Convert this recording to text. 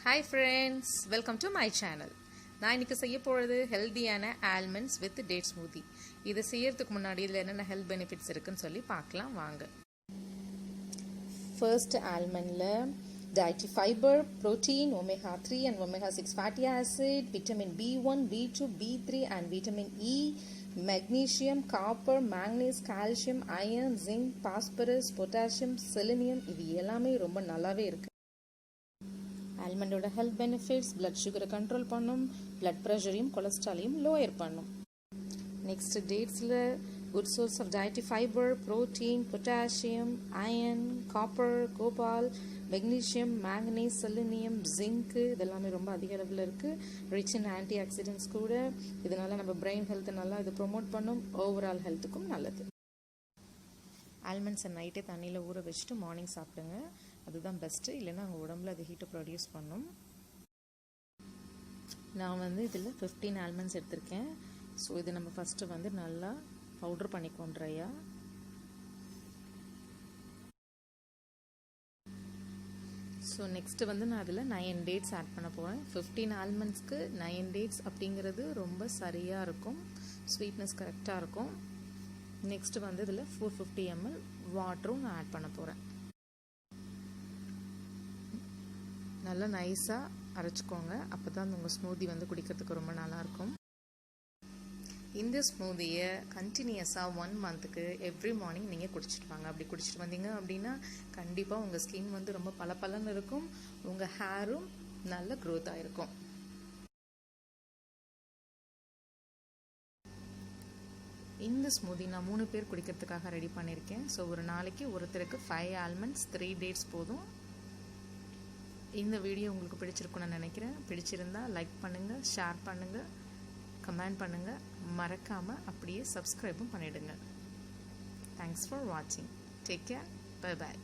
Hi friends, welcome to my channel. நான் இன்னைக்கு செய்ய போறது ஹெல்தியான almonds with date smoothie. இத செய்யறதுக்கு முன்னாடி இதுல என்னென்ன health benefits இருக்குன்னு சொல்லி பார்க்கலாம் வாங்க. First almondல dietary fiber, protein, omega 3 and omega 6 fatty acid, vitamin B1, B2, B3 and vitamin E, magnesium, copper, manganese, calcium, iron, zinc, phosphorus, potassium, selenium இது எல்லாமே ரொம்ப நல்லாவே இருக்கு. ஆல்மண்டோட ஹெல்த் பெனிஃபிட்ஸ் பிளட் சுகரை கண்ட்ரோல் பண்ணும், பிளட் ப்ரெஷரையும் கொலஸ்ட்ராலையும் லோயர் பண்ணும். நெக்ஸ்ட் டேட்ஸில் good source of dietary fibre, protein, potassium, iron, copper, cobalt, magnesium, manganese, selenium, zinc இதெல்லாமே ரொம்ப அதிக அளவில் இருக்குது. ரிச் இன் ஆன்டி ஆக்சிடென்ட்ஸ் கூட. இதனால் நம்ம பிரெயின் ஹெல்த்தை நல்லா இது ப்ரொமோட் பண்ணும், ஓவரால் ஹெல்த்துக்கும் நல்லது. ஆல்மண்ட்ஸை நைட்டே தண்ணியில் ஊற வச்சுட்டு மார்னிங் சாப்பிடுங்க, அதுதான் பெஸ்ட்டு. இல்லைன்னா அவங்க உடம்புல அது ஹீட்டை ப்ரொடியூஸ் பண்ணும். நான் இதில் 15 ஆல்மண்ட்ஸ் எடுத்திருக்கேன். ஸோ இது நம்ம ஃபஸ்ட்டு நல்லா பவுட்ரு பண்ணிக்குவோம் ட்ரையாக. ஸோ நெக்ஸ்ட்டு நான் அதில் 9 டேட்ஸ் ஆட் பண்ண போகிறேன். 15 ஆல்மண்ட்ஸ்க்கு 9 டேட்ஸ் அப்படிங்கிறது ரொம்ப சரியாக இருக்கும், ஸ்வீட்னஸ் கரெக்டாக இருக்கும். நெக்ஸ்ட்டு இதில் 450 ml வாட்டரும் நான் ஆட் பண்ண போகிறேன். நல்லா நைஸாக அரைச்சிக்கோங்க, அப்போ தான் உங்கள் ஸ்மூதி குடிக்கிறதுக்கு ரொம்ப நல்லாயிருக்கும். இந்த ஸ்மூதியை கண்டினியூஸாக 1 மந்த்துக்கு எவ்ரி மார்னிங் நீங்கள் குடிச்சிட்டு வாங்க. அப்படி குடிச்சிட்டு வந்தீங்க அப்படின்னா கண்டிப்பாக உங்கள் ஸ்கின் ரொம்ப பளபளன்னு இருக்கும், உங்கள் ஹேரும் நல்ல க்ரோத் ஆகிருக்கும். இந்த ஸ்மூதி நான் 3 பேர் குடிக்கிறதுக்காக ரெடி பண்ணியிருக்கேன். ஸோ ஒரு நாளைக்கு ஒருத்தருக்கு 5 ஆல்மண்ட்ஸ் 3 டேட்ஸ் போதும். இந்த வீடியோ உங்களுக்கு பிடிச்சிருக்குன்னு நினைக்கிறேன். பிடிச்சிருந்தா லைக் பண்ணுங்கள், ஷேர் பண்ணுங்கள், கமெண்ட் பண்ணுங்கள், மறக்காமல் அப்படியே சப்ஸ்கிரைபும் பண்ணிவிடுங்க. தேங்க்ஸ் ஃபார் வாட்சிங். Take care. Bye bye.